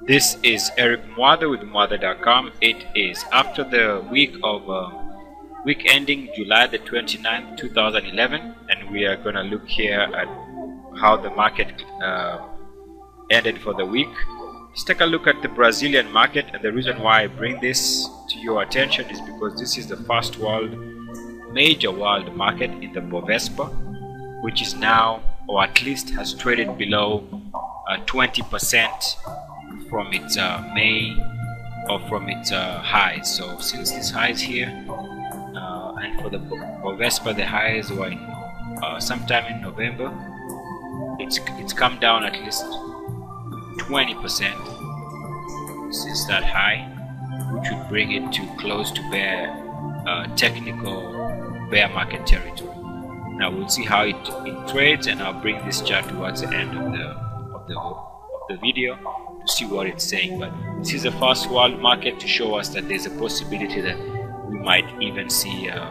This is Eric Mwatha with Mwatha.com. It is after the week ending July the 29th, 2011, and we are going to look here at how the market ended for the week. Let's take a look at the Brazilian market, and the reason why I bring this to your attention is because this is the first major world market in the Bovespa, which is now, or at least has traded below 20% from its May, or from its highs. So since this highs here, and for the Bovespa the highs were sometime in November, it's come down at least 20% since that high, which would bring it to close to technical bear market territory. Now we'll see how it trades, and I'll bring this chart towards the end of the video to see what it's saying. But this is the first world market to show us that there's a possibility that we might even see a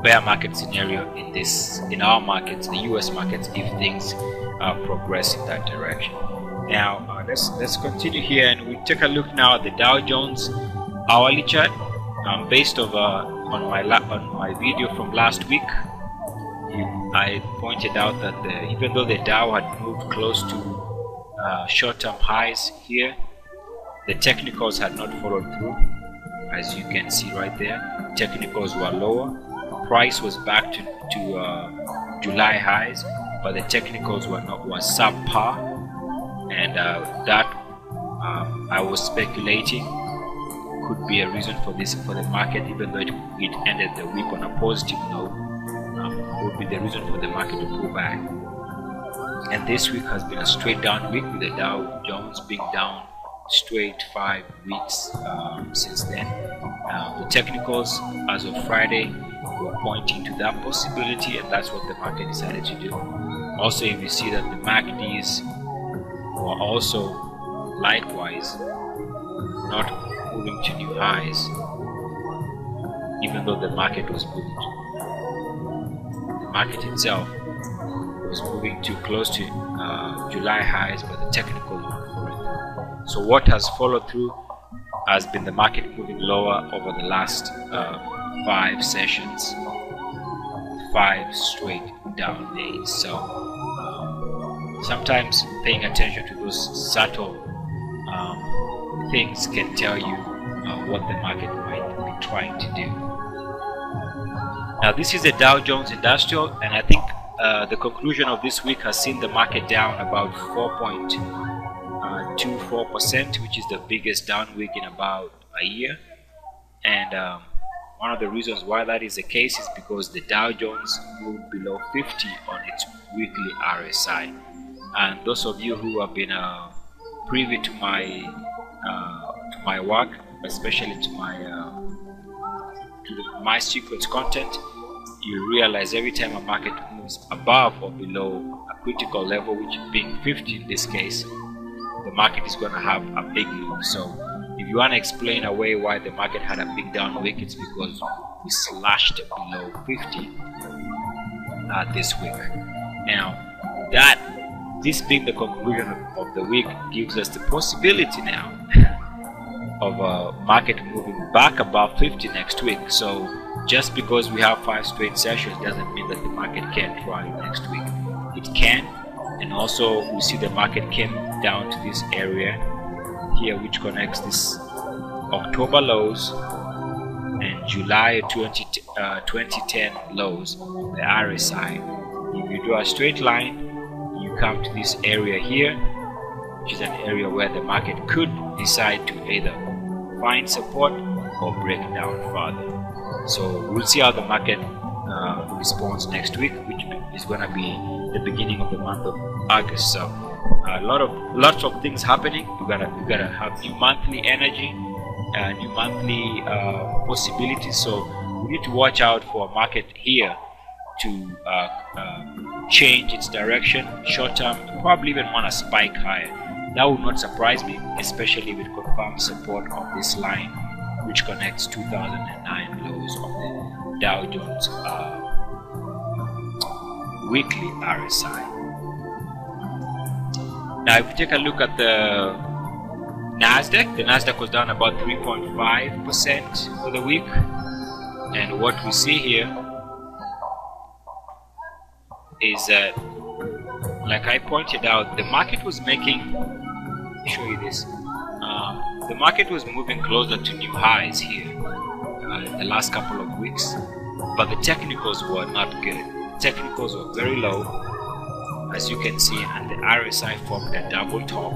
bear market scenario in our markets, the US markets, if things progress in that direction. Now let's continue here, and we take a look now at the Dow Jones hourly chart. Based on my video from last week, I pointed out that even though the Dow had moved close to short-term highs here, the technicals had not followed through. As you can see right there, technicals were lower. Price was back to July highs, but the technicals was subpar, and that I was speculating could be a reason for the market, even though it ended the week on a positive note, would be the reason for the market to pull back. And this week has been a straight down week, with the Dow Jones being down straight 5 weeks since then. The technicals as of Friday were pointing to that possibility, and that's what the market decided to do. Also, if you see that the MACDs were also likewise not moving to new highs, even though the market was moving the market itself was moving too close to July highs, but the technical one for it. So what has followed through has been the market moving lower over the last 5 sessions, 5 straight down days. So sometimes paying attention to those subtle things can tell you what the market might be trying to do. Now this is the Dow Jones Industrial, and I think the conclusion of this week has seen the market down about 4.24%, which is the biggest down week in about a year. And one of the reasons why that is the case is because the Dow Jones moved below 50 on its weekly RSI. And those of you who have been privy to my work, especially to my secrets content, you realize every time a market moves above or below a critical level, which being 50 in this case, the market is going to have a big move. So if you want to explain away why the market had a big down week, it's because we slashed below 50 this week. Now this being the conclusion of the week gives us the possibility now of a market moving back above 50 next week. So just because we have 5 straight sessions doesn't mean that the market can't try next week. It can. And also we see the market came down to this area here, which connects this October lows and July 2010 lows, the RSI. If you draw a straight line, you come to this area here, which is an area where the market could decide to either find support or break down further. So we'll see how the market responds next week, which is going to be the beginning of the month of August. So lots of things happening. We gotta have new monthly energy, new monthly possibilities. So we need to watch out for a market here to change its direction short term, probably even want to spike higher. That would not surprise me, especially with confirmed support of this line, which connects 2009 lows of the Dow Jones weekly RSI. Now if you take a look at the Nasdaq. The Nasdaq was down about 3.5% for the week, and what we see here is that, like I pointed out, the market was making, let me show you this, the market was moving closer to new highs here in the last couple of weeks, but the technicals were not good. Technicals were very low, as you can see, and the RSI formed a double top.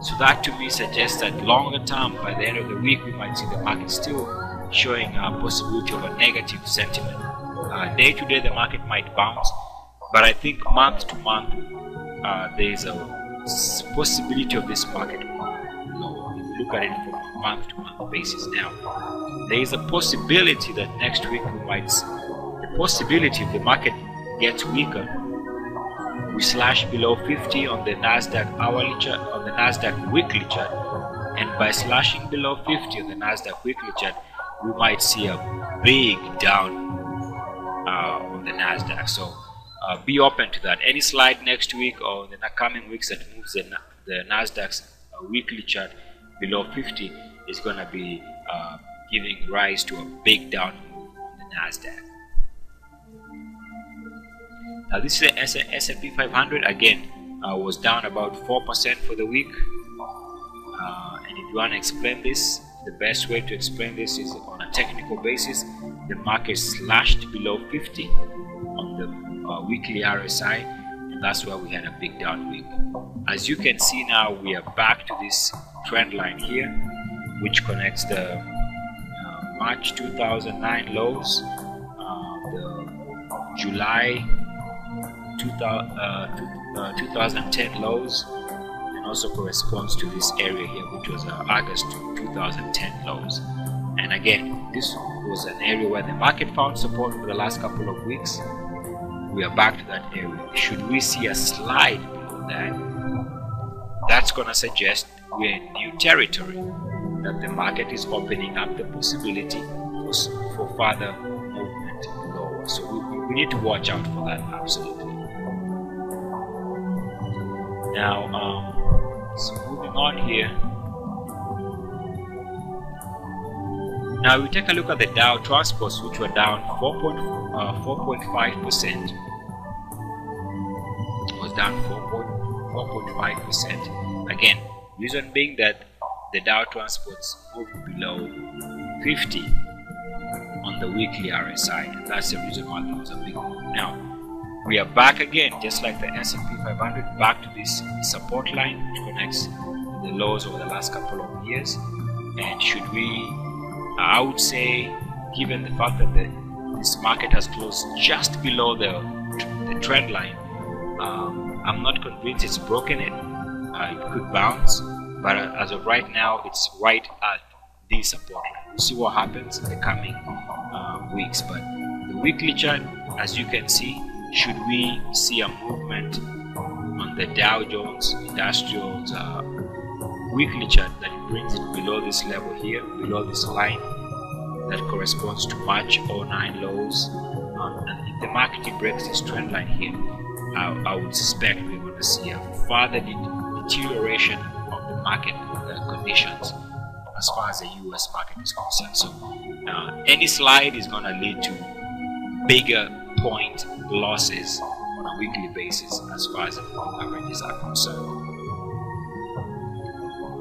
So that to me suggests that longer term, by the end of the week, we might see the market still showing a possibility of a negative sentiment. Day to day, the market might bounce, but I think month to month, there is a possibility of this market moving lower. If you look at it from a month to month basis now, there is a possibility that next week we might, the possibility if the market gets weaker, we slash below 50 on the Nasdaq hourly chart, on the Nasdaq weekly chart, and by slashing below 50 on the Nasdaq weekly chart, we might see a big down on the Nasdaq. So be open to that. Any slide next week or in the coming weeks that moves the Nasdaq's weekly chart below 50 is going to be giving rise to a big down move on the Nasdaq. Now this is the S&P 500. Again, was down about 4% for the week. And if you want to explain this, the best way to explain this is on a technical basis. The market slashed below 50 on the weekly RSI, and that's why we had a big down week. As you can see now, we are back to this trend line here, which connects the March 2009 lows, the July 2010 lows, and also corresponds to this area here, which was August 2010 lows. And again, this was an area where the market found support for the last couple of weeks. We are back to that area. Should we see a slide below that, that's going to suggest we're in new territory, that the market is opening up the possibility for further movement lower. So we need to watch out for that, absolutely. Now, so moving on here. Now we take a look at the Dow Transports, which were down 4.5%. Was down 4.5%. Again, reason being that the Dow Transports moved below 50 on the weekly RSI, and that's the reason why there was a big move. Now we are back again, just like the S&P 500, back to this support line which connects the lows over the last couple of years. And should we, I would say, given the fact that this market has closed just below the trend line, I'm not convinced it's broken it. It could bounce, but as of right now, it's right at the support line. We'll see what happens in the coming weeks. But the weekly chart, as you can see, should we see a movement on the Dow Jones Industrials weekly chart that it brings it below this level here, below this line that corresponds to March 09 lows, and if the market breaks this trend line here, I would suspect we're going to see a further deterioration of the market conditions as far as the US market is concerned. So any slide is going to lead to bigger point losses on a weekly basis as far as the averages are concerned.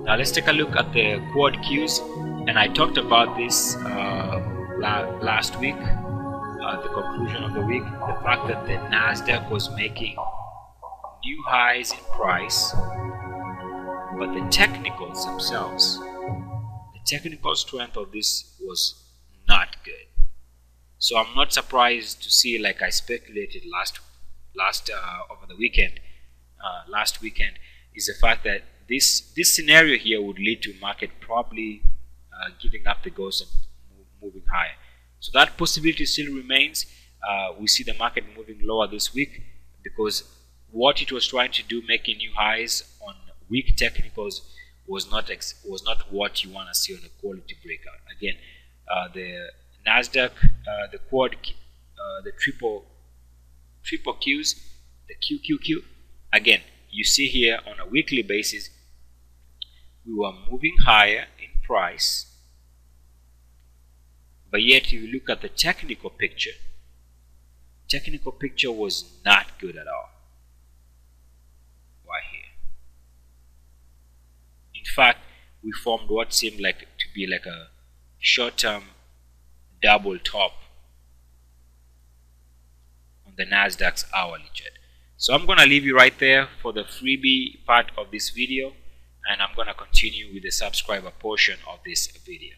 Now let's take a look at the quad Qs, and I talked about this last week, the conclusion of the week, the fact that the Nasdaq was making new highs in price, but the technicals themselves, the technical strength of this was not good. So I'm not surprised to see, like I speculated over the weekend, last weekend, is the fact that this scenario here would lead to market probably giving up the ghost and moving higher. So that possibility still remains. We see the market moving lower this week because what it was trying to do, making new highs on weak technicals, was not what you want to see on a quality breakout. Again, the Nasdaq, the quad, the triple Qs, the QQQ. Again, you see here on a weekly basis, we were moving higher in price, but yet if you look at the technical picture was not good at all right here. In fact, we formed what seemed like to be like a short-term double top on the Nasdaq's hourly chart. So I'm going to leave you right there for the freebie part of this video, and I'm going to continue with the subscriber portion of this video.